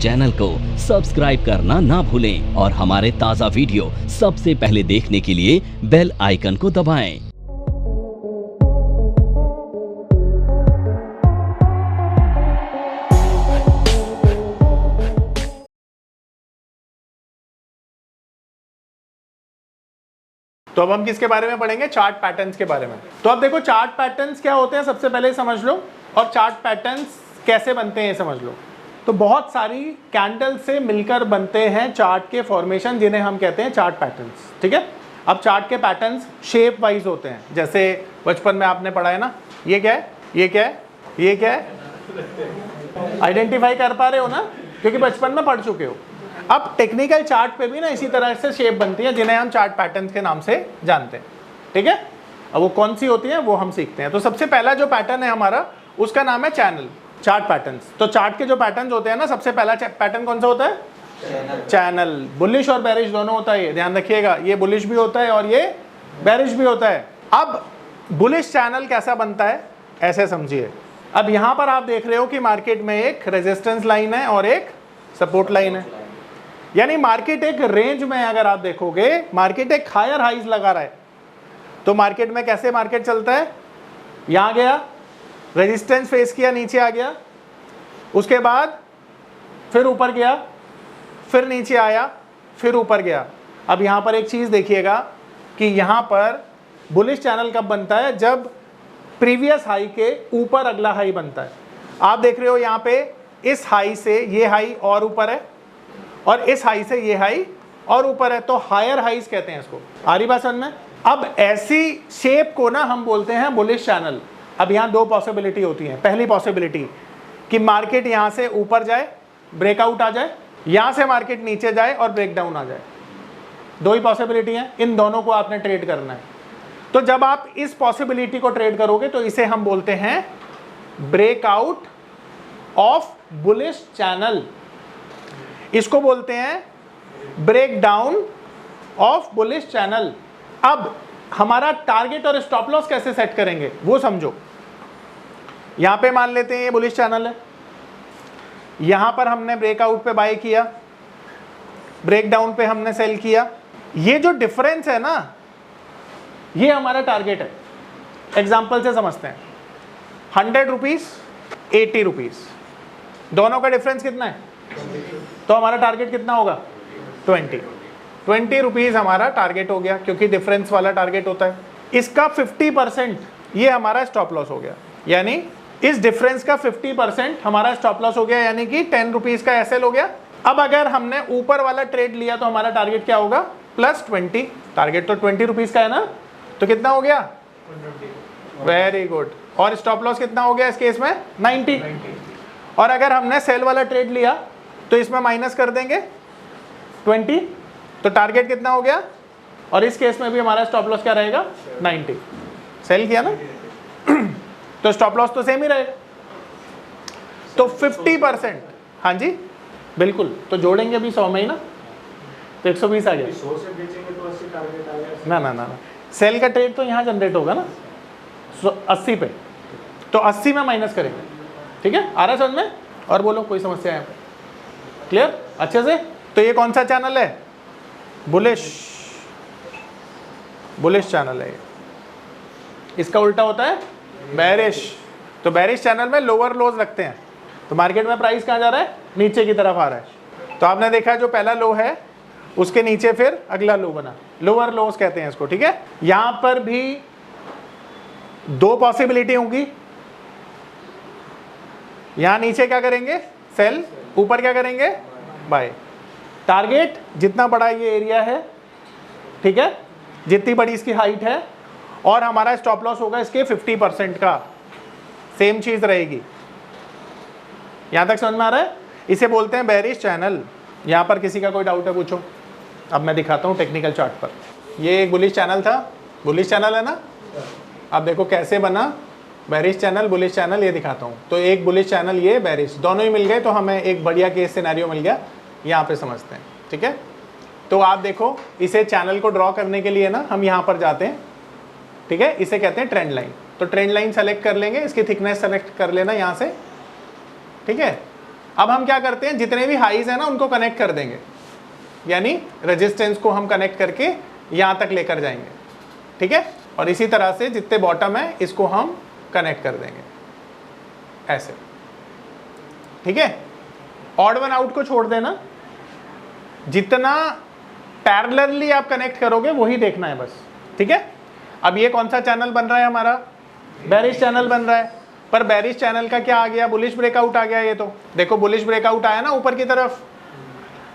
Channel को subscribe करना ना भूलें और हमारे ताज़ा वीडियो सबसे पहले देखने के लिए बेल आइकन को दबाएं। तो अब हम किसके बारे में पढ़ेंगे? चार्ट पैटर्न्स के बारे में। तो अब देखो चार्ट पैटर्न्स क्या होते हैं सबसे पहले समझ लो, और चार्ट पैटर्न्स कैसे बनते हैं समझ लो। तो बहुत सारी कैंडल से मिलकर बनते हैं चार्ट के फॉर्मेशन, जिन्हें हम कहते हैं चार्ट पैटर्न्स। ठीक है, अब चार्ट के पैटर्न्स शेप वाइज होते हैं। जैसे बचपन में आपने पढ़ा है ना, ये क्या है, ये क्या है, ये क्या है, आइडेंटिफाई कर पा रहे हो ना, क्योंकि बचपन में पढ़ चुके हो। अब टेक्निकल चार्ट पे भी ना इसी तरह से शेप बनती है, जिन्हें हम चार्ट पैटर्न्स के नाम से जानते हैं। ठीक है, अब वो कौन सी होती है वो हम सीखते हैं। तो सबसे पहला जो पैटर्न है हमारा, उसका नाम है चैनल, चार्ट पैटर्न्स। तो चार्ट के जो पैटर्न्स होते हैं ना, सबसे पहला पैटर्न कौन सा होता है? चैनल। बुलिश और बेरिश दोनों होता है, ये ध्यान रखिएगा, ये बुलिश भी होता है और ये बेरिश भी होता है। अब बुलिश चैनल कैसा बनता है ऐसे समझिए। अब यहां पर आप देख रहे हो कि मार्केट में एक रेजिस्टेंस लाइन है और एक सपोर्ट लाइन है, यानी मार्केट एक रेंज में, अगर आप देखोगे मार्केट एक हायर हाइज लगा रहा है। तो मार्केट में कैसे मार्केट चलता है? यहां गया, रेजिस्टेंस फेस किया, नीचे आ गया, उसके बाद फिर ऊपर गया, फिर नीचे आया, फिर ऊपर गया। अब यहां पर एक चीज देखिएगा कि यहां पर बुलिश चैनल कब बनता है? जब प्रीवियस हाई के ऊपर अगला हाई बनता है। आप देख रहे हो यहां पे इस हाई से ये हाई और ऊपर है, और इस हाई से ये हाई और ऊपर है, तो हायर हाइज कहते हैं इसको। आ रही बात समझ में? अब ऐसी शेप को ना हम बोलते हैं बुलिश चैनल। अब यहां दो पॉसिबिलिटी होती हैं। पहली पॉसिबिलिटी कि मार्केट यहां से ऊपर जाए, ब्रेकआउट आ जाए, यहां से मार्केट नीचे जाए और ब्रेकडाउन आ जाए। दो ही पॉसिबिलिटी हैं, इन दोनों को आपने ट्रेड करना है। तो जब आप इस पॉसिबिलिटी को ट्रेड करोगे तो इसे हम बोलते हैं ब्रेकआउट ऑफ बुलिश चैनल। इसको बोलते हैं break down of bullish channel. अब हमारा टारगेट और स्टॉप लॉस कैसे सेट करेंगे वो समझो। यहां पे मान लेते हैं ये बुलिश चैनल है, यहां पर हमने ब्रेकआउट पे बाय किया, ब्रेक डाउन पे हमने सेल किया। ये जो डिफरेंस है ना, ये हमारा टारगेट है। एग्जांपल से समझते हैं, 100 रुपीज 80 रुपीज, दोनों का डिफरेंस कितना है? तो हमारा टारगेट कितना होगा? 20 रुपीज हमारा टारगेट हो गया, क्योंकि डिफरेंस वाला टारगेट होता है। इसका 50% ये हमारा स्टॉप लॉस हो गया, यानी इस डिफरेंस का 50% हमारा स्टॉप लॉस हो गया, यानी कि 10 रुपीज का एसएल हो गया। अब अगर हमने ऊपर वाला ट्रेड लिया तो हमारा टारगेट क्या होगा? +20। टारगेट तो 20 रुपीज का है ना, तो कितना हो गया? Very good. और स्टॉप लॉस कितना हो गया इस केस में? 90। और अगर हमने सेल वाला ट्रेड लिया तो इसमें माइनस कर देंगे 20, तो टारगेट कितना हो गया? और इस केस में भी हमारा स्टॉप लॉस क्या रहेगा? 90। सेल किया ना तो स्टॉप लॉस तो सेम ही रहेगा। तो 50%, हाँ जी बिल्कुल। तो जोड़ेंगे भी 100 में ही ना, तो 120 आ गया। 100 से बेचेंगे तो 80 टारगेट आ गया। ना ना ना ना, सेल का ट्रेड तो यहाँ जनरेट होगा ना 80 पे, तो 80 में माइनस करेंगे। ठीक है, आ रहा है समझ में? और बोलो कोई समस्या है? क्लियर अच्छे से? तो ये कौन सा चैनल है? बुलिश, बुलिश चैनल है। इसका उल्टा होता है बेरिश। तो बेरिश चैनल में लोअर लोज लगते हैं, तो मार्केट में प्राइस कहाँ जा रहा है? नीचे की तरफ आ रहा है। तो आपने देखा जो पहला लो है उसके नीचे फिर अगला लो बना, लोअर लोज कहते हैं इसको। ठीक है, यहां पर भी दो पॉसिबिलिटी होंगी। यहां नीचे क्या करेंगे? सेल, ऊपर क्या करेंगे? बाय। टारगेट जितना बड़ा ये एरिया है, ठीक है, जितनी बड़ी इसकी हाइट है, और हमारा स्टॉप लॉस होगा इसके 50% का, सेम चीज रहेगी। यहां तक समझ में आ रहा है? इसे बोलते हैं बेरिश चैनल। यहां पर किसी का कोई डाउट है पूछो। अब मैं दिखाता हूं टेक्निकल चार्ट पर। ये एक बुलिश चैनल था, बुलिश चैनल है ना। अब देखो कैसे बना बेरिश चैनल, बुलिश चैनल, ये दिखाता हूँ। तो एक बुलिश चैनल, ये बेरिश, दोनों ही मिल गए, तो हमें एक बढ़िया केस सिनेरियो मिल गया। यहाँ पे समझते हैं। ठीक है, तो आप देखो इसे चैनल को ड्रॉ करने के लिए ना हम यहाँ पर जाते हैं। ठीक है, इसे कहते हैं ट्रेंड लाइन। तो ट्रेंड लाइन सेलेक्ट कर लेंगे, इसकी थिकनेस सेलेक्ट कर लेना यहाँ से। ठीक है, अब हम क्या करते हैं, जितने भी हाईज है ना उनको कनेक्ट कर देंगे, यानी रेजिस्टेंस को हम कनेक्ट करके यहां तक लेकर जाएंगे, ठीक है। और इसी तरह से जितने बॉटम है इसको हम कनेक्ट कर देंगे ऐसे, ठीक है। ऑड वन आउट को छोड़ देना, जितना पैरेलली आप कनेक्ट करोगे वही देखना है बस, ठीक है। अब ये कौन सा चैनल बन रहा है हमारा, बेरिश चैनल बन रहा है, पर बेरिश चैनल का क्या आ गया, बुलिश ब्रेकआउट आ गया। ये तो देखो बुलिश ब्रेकआउट आया ना ऊपर की तरफ।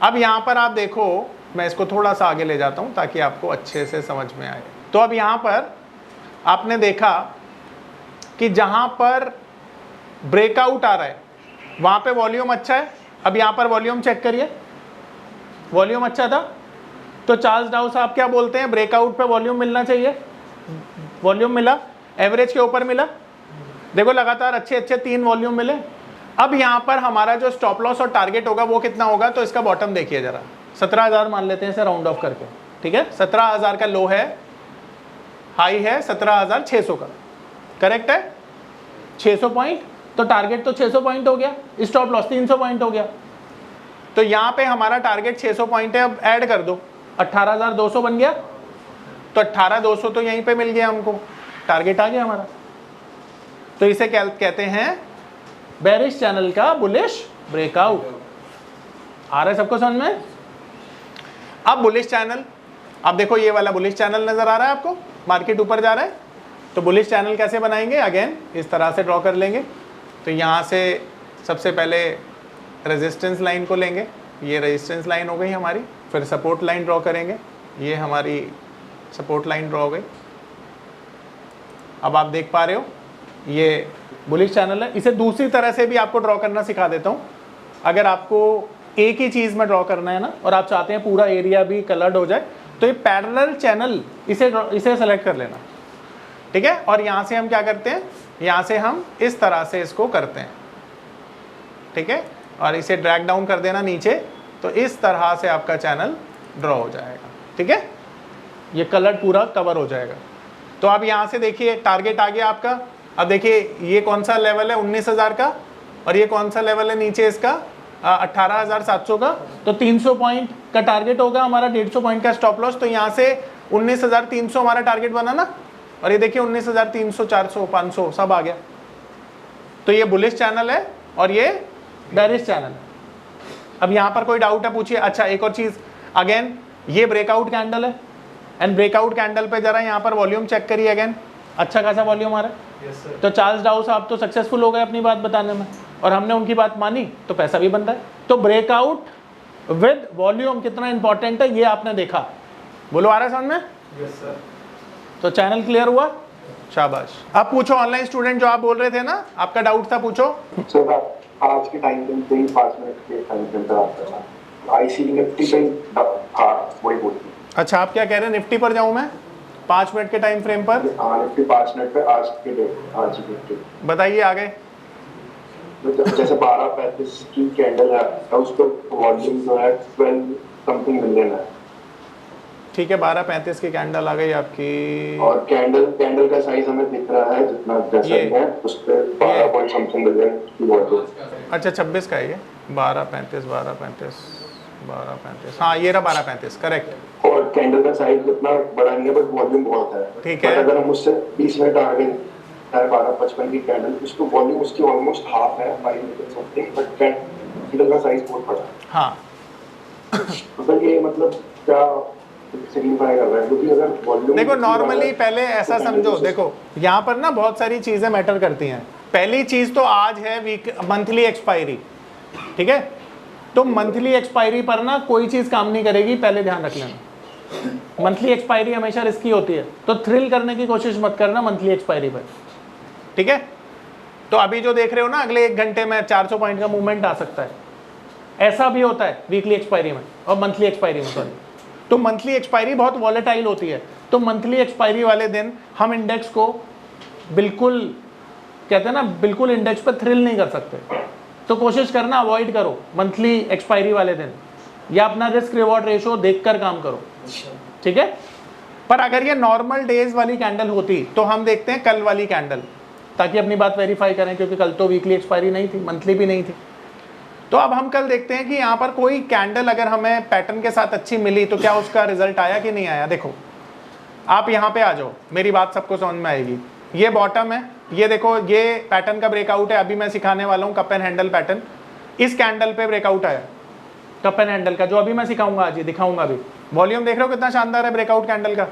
अब यहां पर आप देखो, मैं इसको थोड़ा सा आगे ले जाता हूं ताकि आपको अच्छे से समझ में आए। तो अब यहां पर आपने देखा कि जहां पर ब्रेकआउट आ रहा है वहां पे वॉल्यूम अच्छा है। अब यहां पर वॉल्यूम चेक करिए, वॉल्यूम अच्छा था, तो चार्ल्स डाउ साहब क्या बोलते हैं, ब्रेकआउट पे वॉल्यूम मिलना चाहिए। वॉल्यूम मिला, एवरेज के ऊपर मिला, देखो लगातार अच्छे अच्छे 3 वॉल्यूम मिले। अब यहां पर हमारा जो स्टॉप लॉस और टारगेट होगा वो कितना होगा, तो इसका बॉटम देखिए जरा, 17,000 मान लेते हैं इसे राउंड ऑफ करके, ठीक है। 17,000 का लो है, हाई है 17,600 का, करेक्ट है 600 पॉइंट, तो टारगेट तो 600 पॉइंट हो गया, स्टॉप लॉस 300 पॉइंट हो गया। तो यहां पे हमारा टारगेट 600 पॉइंट है, अब ऐड कर दो 18,200 बन गया, तो 18,200 तो यहीं पे मिल गया हमको, टारगेट आ गया हमारा। तो इसे क्या कहते हैं, बेरिश चैनल का बुलिश ब्रेकआउट। आ रहा है सबको समझ में। अब बुलिश चैनल, अब देखो ये वाला बुलिश चैनल नजर आ रहा है आपको, मार्केट ऊपर जा रहा है, तो बुलिश चैनल कैसे बनाएंगे, अगेन इस तरह से ड्रॉ कर लेंगे। तो यहाँ से सबसे पहले रेजिस्टेंस लाइन को लेंगे, ये रेजिस्टेंस लाइन हो गई हमारी, फिर सपोर्ट लाइन ड्रॉ करेंगे, ये हमारी सपोर्ट लाइन ड्रॉ हो गई। अब आप देख पा रहे हो ये बुलिश चैनल है। इसे दूसरी तरह से भी आपको ड्रॉ करना सिखा देता हूँ। अगर आपको एक ही चीज़ में ड्रॉ करना है ना, और आप चाहते हैं पूरा एरिया भी कलर्ड हो जाए, तो ये पैरेलल चैनल इसे सेलेक्ट कर लेना, ठीक है। और यहाँ से हम क्या करते हैं, यहाँ से हम इस तरह से इसको करते हैं, ठीक है, और इसे ड्रैग डाउन कर देना नीचे, तो इस तरह से आपका चैनल ड्रॉ हो जाएगा, ठीक है। ये कलर पूरा कवर हो जाएगा। तो अब यहाँ से देखिए टारगेट आ गया आपका। अब देखिए ये कौन सा लेवल है 19,000 का, और ये कौन सा लेवल है नीचे इसका 18,700 का, तो 300 पॉइंट का टारगेट होगा हमारा, 150 पॉइंट का स्टॉप लॉस। तो यहाँ से 19,300 हमारा टारगेट बना ना, और ये देखिए 19,300, 400, 500 सब आ गया। तो ये बुलिश चैनल है और ये बेरिश चैनल है। अब यहाँ पर कोई डाउट है पूछिए। अच्छा एक और चीज़, अगेन ये ब्रेकआउट कैंडल है, एंड ब्रेकआउट कैंडल पे जरा यहाँ पर वॉल्यूम चेक करिए, अगेन अच्छा खासा वॉल्यूम आ रहा है। तो चार्ल्स डाउ साहब तो सक्सेसफुल हो गए अपनी बात बताने में, और हमने उनकी बात मानी तो पैसा भी बनता है। तो ब्रेकआउट विद वॉल्यूम कितना इंपॉर्टेंट है ये आपने देखा, बोलो आ रहा है समझ में। Yes sir. तो चैनल क्लियर हुआ, शाबाश। अब पूछो ऑनलाइन स्टूडेंट जो आप बोल रहे थे ना, आपका डाउट था, पूछो। सर आज के टाइम पे ही 5 मिनट के टाइम फ्रेम पर आपका आईसी निफ्टी पे वही बोलती। अच्छा आप क्या कह रहे हैं, निफ्टी पर जाऊं मैं 5 मिनट के टाइम फ्रेम पर? निफ्टी 5 मिनट पे आज के डेट, आज निफ्टी बताइए आगे। जैसे 12:35 की कैंडल है, उस पर वॉल्यूम जो है 12 समथिंग मिलियन है। ठीक है 12:35 की कैंडल आ गई आपकी, और कैंडल का साइज हमें दिख रहा है जितना जैसा है उस पे 12 पॉइंट समथिंग मिलियन की वॉल्यूम। अच्छा 26 का है ये, 12:35, हाँ ये रहा 12:35, करेक्ट। और कैंडल का साइज इतना बड़ा नहीं है, बट वॉल्यूम बहुत है। ठीक है। अगर हम उससे 20 मिनट आगे 12:55 की कैंडल, उसको वॉल्यूम उसकी ऑलमोस्ट हाफ है, 5 मिलियन समथिंग, बट कैंडल का साइज बहुत बड़ा है। हाँ तो ये मतलब क्या सिग्निफाई कर रहा है, क्योंकि अगर वॉल्यूम देखो नॉर्मली पहले ऐसा समझो, देखो यहाँ पर ना बहुत सारी चीजें मैटर करती हैं। पहली चीज तो आज है वीक मंथली एक्सपायरी, ठीक है। तो मंथली एक्सपायरी पर ना कोई चीज काम नहीं करेगी, पहले ध्यान रख लेना। मंथली एक्सपायरी हमेशा रिस्की होती है, तो थ्रिल करने की कोशिश मत करना मंथली एक्सपायरी पर, ठीक है। तो अभी जो देख रहे हो ना, अगले 1 घंटे में 400 पॉइंट का मूवमेंट आ सकता है, ऐसा भी होता है वीकली एक्सपायरी में और मंथली एक्सपायरी में, सॉरी। तो मंथली एक्सपायरी बहुत वॉलेटाइल होती है, तो मंथली एक्सपायरी वाले दिन हम इंडेक्स को बिल्कुल कहते हैं ना, बिल्कुल इंडेक्स पर थ्रिल नहीं कर सकते। तो कोशिश करना अवॉइड करो मंथली एक्सपायरी वाले दिन, या अपना रिस्क रिवॉर्ड रेशो देखकर काम करो, ठीक है। पर अगर ये नॉर्मल डेज वाली कैंडल होती तो हम देखते हैं कल वाली कैंडल, ताकि अपनी बात वेरीफाई करें, क्योंकि कल तो वीकली एक्सपायरी नहीं थी, मंथली भी नहीं थी। तो अब हम कल देखते हैं कि यहाँ पर कोई कैंडल अगर हमें पैटर्न के साथ अच्छी मिली तो क्या उसका रिजल्ट आया कि नहीं आया। देखो आप यहाँ पे आ जाओ, मेरी बात सबको समझ में आएगी। ये बॉटम है, ये देखो ये पैटर्न का ब्रेकआउट है। अभी मैं सिखाने वाला हूँ कप एंड हैंडल पैटर्न। इस कैंडल पे ब्रेकआउट आया कप एंड हैंडल का, जो अभी मैं सिखाऊंगा आज, ये दिखाऊंगा अभी। वॉल्यूम देख रहे हो कितना शानदार है ब्रेकआउट कैंडल का,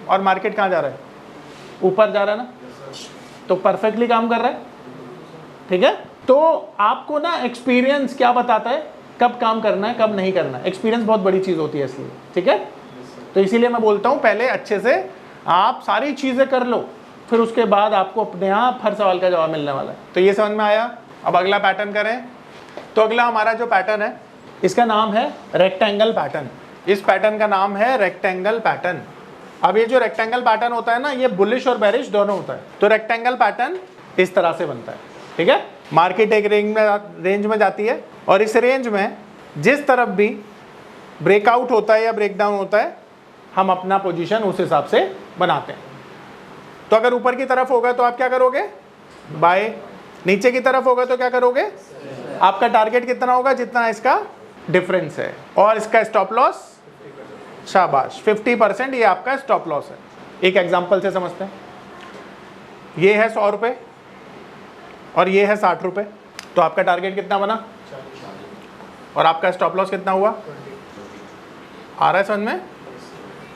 और मार्केट कहाँ जा रहा है, ऊपर जा रहा है ना, तो परफेक्टली काम कर रहा है। ठीक है, तो आपको ना एक्सपीरियंस क्या बताता है कब काम करना है कब नहीं करना है। एक्सपीरियंस बहुत बड़ी चीज होती है इसलिए। ठीक है, तो इसीलिए मैं बोलता हूं पहले अच्छे से आप सारी चीजें कर लो, फिर उसके बाद आपको अपने आप हर सवाल का जवाब मिलने वाला है। तो ये समझ में आया। अब अगला पैटर्न करें। तो अगला हमारा जो पैटर्न है इसका नाम है रेक्टेंगल पैटर्न। इस पैटर्न का नाम है रेक्टेंगल पैटर्न। अब ये जो रेक्टेंगल पैटर्न होता है ना, ये बुलिश और बेरिश दोनों होता है। तो रेक्टेंगल पैटर्न इस तरह से बनता है। ठीक है, मार्केट एक रेंज में जाती है, और इस रेंज में जिस तरफ भी ब्रेकआउट होता है या ब्रेकडाउन होता है, हम अपना पोजीशन उस हिसाब से बनाते हैं। तो अगर ऊपर की तरफ होगा तो आप क्या करोगे, बाय। नीचे की तरफ होगा तो क्या करोगे, आपका टारगेट कितना होगा, जितना इसका डिफरेंस है, और इसका स्टॉप लॉस, शाबाश 50%, ये आपका स्टॉप लॉस है। एक एग्जांपल से समझते हैं। ये है 100 रुपये और ये है 60 रुपये, तो आपका टारगेट कितना बना और आपका स्टॉप लॉस कितना हुआ, आ रहा है समझ में,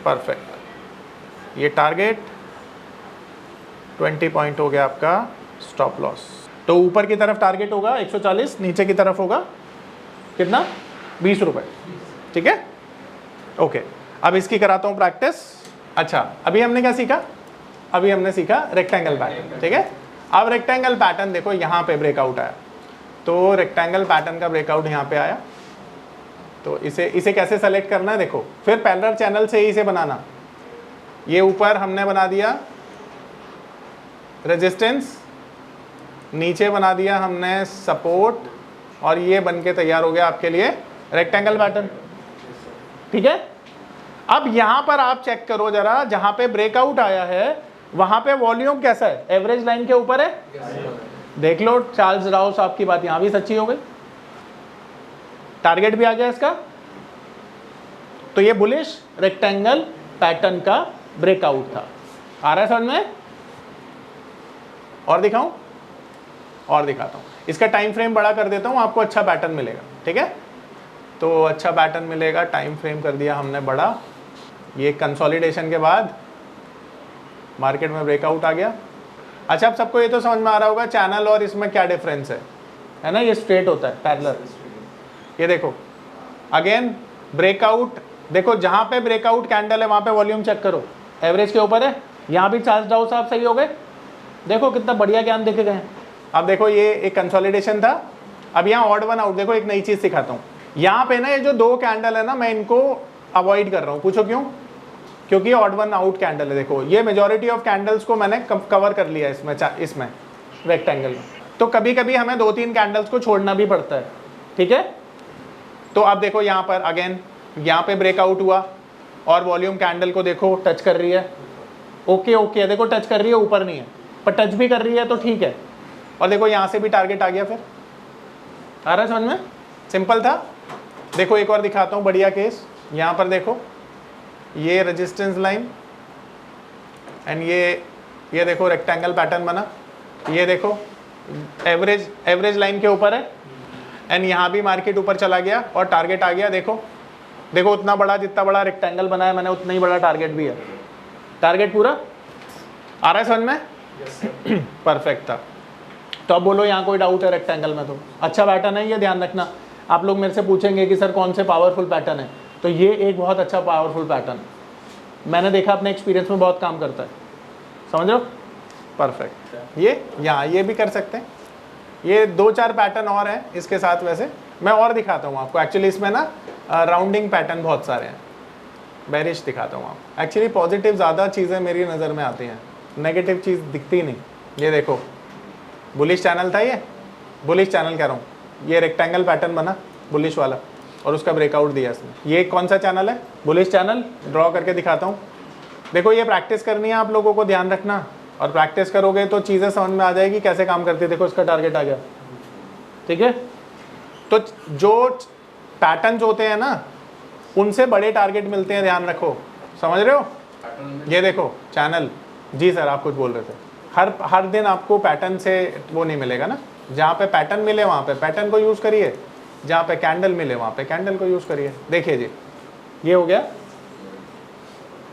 परफेक्ट। ये टारगेट 20 पॉइंट हो गया आपका स्टॉप लॉस। तो ऊपर की तरफ टारगेट होगा 140, नीचे की तरफ होगा कितना, 20 रुपये। ठीक है, ओके। अब इसकी कराता हूँ प्रैक्टिस। अच्छा, अभी हमने क्या सीखा, अभी हमने सीखा रेक्टेंगल पैटर्न। ठीक है, अब रेक्टेंगल पैटर्न देखो यहाँ पे ब्रेकआउट आया, तो रेक्टेंगल पैटर्न का ब्रेकआउट यहाँ पे आया, तो इसे कैसे सेलेक्ट करना है देखो। फिर पैरेलल चैनल से ही इसे बनाना। ये ऊपर हमने बना दिया रेजिस्टेंस, नीचे बना दिया हमने सपोर्ट, और ये बन के तैयार हो गया आपके लिए रेक्टेंगल पैटर्न। ठीक है, अब यहां पर आप चेक करो जरा, जहां पे ब्रेकआउट आया है वहां पे वॉल्यूम कैसा है, एवरेज लाइन के ऊपर है। देख लो चार्ल्स राउस आपकी बात यहां भी सच्ची हो गई, टारगेट भी आ गया इसका। तो ये बुलिश रेक्टेंगल पैटर्न का ब्रेकआउट था। आ रहा है समझ में, और दिखाऊं, और दिखाता हूं। इसका टाइम फ्रेम बड़ा कर देता हूं, आपको अच्छा पैटर्न मिलेगा। ठीक है, तो अच्छा पैटर्न मिलेगा। टाइम फ्रेम कर दिया हमने बड़ा। ये कंसोलिडेशन के बाद मार्केट में ब्रेकआउट आ गया। अच्छा, अब सबको ये तो समझ में आ रहा होगा चैनल और इसमें क्या डिफरेंस है ना। ये स्ट्रेट होता है पैरेलल। ये देखो अगेन ब्रेकआउट, देखो जहां पे ब्रेकआउट कैंडल है वहां पे वॉल्यूम चेक करो, एवरेज के ऊपर है। यहां भी चार्ल्स राउस साहब सही हो गए, देखो कितना बढ़िया ज्ञान देखे गए। अब देखो ये एक कंसोलिडेशन था। अब यहाँ ऑड वन आउट, देखो एक नई चीज सिखाता हूँ। यहाँ पे ना ये जो दो कैंडल है ना, मैं इनको अवॉइड कर रहा हूँ। पूछो क्यों, क्योंकि ऑड वन आउट कैंडल है। देखो ये मेजॉरिटी ऑफ कैंडल्स को मैंने कवर कर लिया इसमें रेक्टेंगल में। तो कभी कभी हमें 2-3 कैंडल्स को छोड़ना भी पड़ता है। ठीक है, तो अब देखो यहाँ पर अगेन यहाँ पे ब्रेकआउट हुआ और वॉल्यूम कैंडल को देखो टच कर रही है। ओके, देखो टच कर रही है, ऊपर नहीं है, पर टच भी कर रही है तो ठीक है। और देखो यहाँ से भी टारगेट आ गया। फिर आ रहा है समझ में, सिंपल था। देखो एक और दिखाता हूँ बढ़िया केस। यहाँ पर देखो ये रेजिस्टेंस लाइन एंड ये देखो रेक्टेंगल पैटर्न बना। ये देखो एवरेज लाइन के ऊपर है एंड यहाँ भी मार्केट ऊपर चला गया और टारगेट आ गया। देखो उतना बड़ा, जितना बड़ा रेक्टेंगल बनाया मैंने उतना ही बड़ा टारगेट भी है। टारगेट पूरा आ रहा है समझ में, परफेक्ट था। तो अब बोलो यहाँ कोई डाउट है रेक्टेंगल में? तो अच्छा पैटर्न है ये, ध्यान रखना। आप लोग मेरे से पूछेंगे कि सर कौन से पावरफुल पैटर्न है, तो ये एक बहुत अच्छा पावरफुल पैटर्न, मैंने देखा अपने एक्सपीरियंस में बहुत काम करता है। समझ रहे हो, परफेक्ट। ये भी कर सकते हैं। ये 2-4 पैटर्न और हैं इसके साथ, वैसे मैं और दिखाता हूँ आपको। एक्चुअली इसमें ना राउंडिंग पैटर्न बहुत सारे हैं। बेरिश दिखाता हूँ आप। एक्चुअली पॉजिटिव ज़्यादा चीज़ें मेरी नज़र में आती हैं, नेगेटिव चीज़ दिखती नहीं। ये देखो बुलिश चैनल था, ये बुलिश चैनल कह रहा हूँ। ये रेक्टेंगल पैटर्न बना बुलिश वाला और उसका ब्रेकआउट दिया इसमें। ये कौन सा चैनल है? Bullish channel. ड्रॉ करके दिखाता हूँ। देखो ये प्रैक्टिस करनी है आप लोगों को, ध्यान रखना। और प्रैक्टिस करोगे तो चीज़ें समझ में आ जाएगी कैसे काम करती है। देखो इसका टारगेट आ गया, ठीक है। तो जो पैटर्न्स होते हैं ना उनसे बड़े टारगेट मिलते हैं, ध्यान रखो, समझ रहे हो। ये देखो चैनल, जी सर आप कुछ बोल रहे थे। हर दिन आपको पैटर्न से वो नहीं मिलेगा ना, जहाँ पे पैटर्न मिले वहाँ पे पैटर्न को यूज़ करिए, जहाँ पे कैंडल मिले वहाँ पे कैंडल को यूज़ करिए। देखिए जी ये हो गया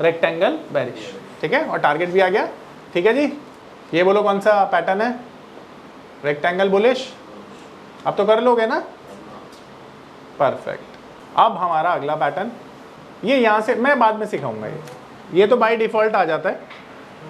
रेक्टेंगल बेरिश, ठीक है, और टारगेट भी आ गया, ठीक है जी। ये बोलो कौन सा पैटर्न है, रेक्टेंगल बुलिश, अब तो कर लोगे ना, परफेक्ट। अब हमारा अगला पैटर्न, ये यहाँ से मैं बाद में सिखाऊंगा, ये तो बाय डिफॉल्ट आ जाता है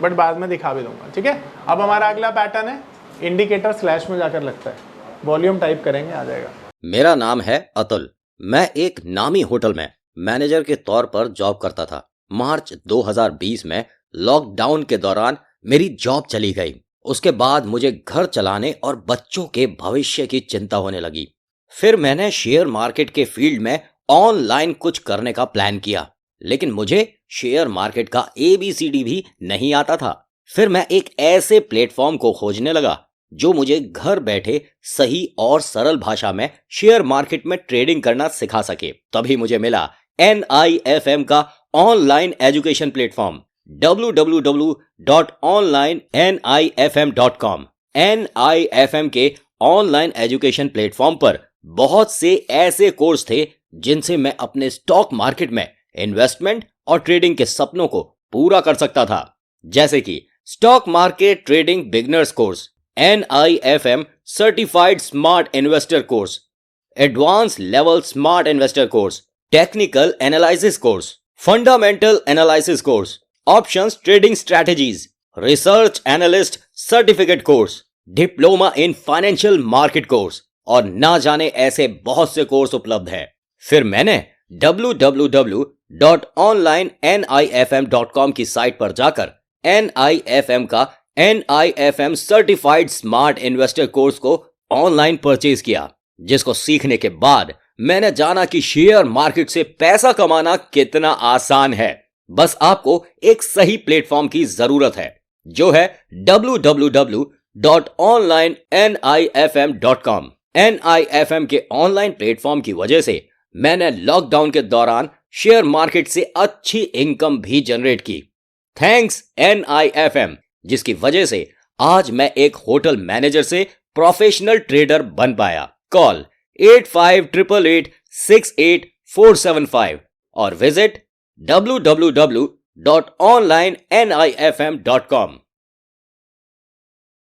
बट बाद में दिखा भी दूंगा, ठीक है। अब हमारा अगला पैटर्न है इंडिकेटर स्लैश में जाकर लगता है, वॉल्यूम टाइप करेंगे आ जाएगा। मेरा नाम है अतुल। मैं एक नामी होटल में मैनेजर के तौर पर जॉब करता था। मार्च 2020 में लॉकडाउन के दौरान मेरी जॉब चली गई। उसके बाद मुझे घर चलाने और बच्चों के भविष्य की चिंता होने लगी। फिर मैंने शेयर मार्केट के फील्ड में ऑनलाइन कुछ करने का प्लान किया, लेकिन मुझे शेयर मार्केट का ABCD भी नहीं आता था। फिर मैं एक ऐसे प्लेटफॉर्म को खोजने लगा जो मुझे घर बैठे सही और सरल भाषा में शेयर मार्केट में ट्रेडिंग करना सिखा सके। तभी मुझे मिला NIFM का online education platform www.onlinenifm.com। NIFM के ऑनलाइन एजुकेशन प्लेटफॉर्म पर बहुत से ऐसे कोर्स थे जिनसे मैं अपने स्टॉक मार्केट में इन्वेस्टमेंट और ट्रेडिंग के सपनों को पूरा कर सकता था, जैसे कि stock market trading beginners course, NIFM certified smart investor course, advance level smart investor course, technical analysis course, fundamental analysis course, options trading strategies, research analyst certificate course, diploma in financial market course और ना जाने ऐसे बहुत से course उपलब्ध हैं। फिर मैंने www.onlinenifm.com की साइट पर जाकर NIFM का NIFM certified smart investor course को ऑनलाइन परचेज किया, जिसको सीखने के बाद मैंने जाना कि शेयर मार्केट से पैसा कमाना कितना आसान है। बस आपको एक सही प्लेटफॉर्म की जरूरत है, जो है www.onlinenifm.com। NIFM के ऑनलाइन प्लेटफॉर्म की वजह से मैंने लॉकडाउन के दौरान शेयर मार्केट से अच्छी इनकम भी जनरेट की। थैंक्स NIFM, जिसकी वजह से आज मैं एक होटल मैनेजर से प्रोफेशनल ट्रेडर बन पाया। कॉल 8588868475 और विजिट www.onlinenifm.com।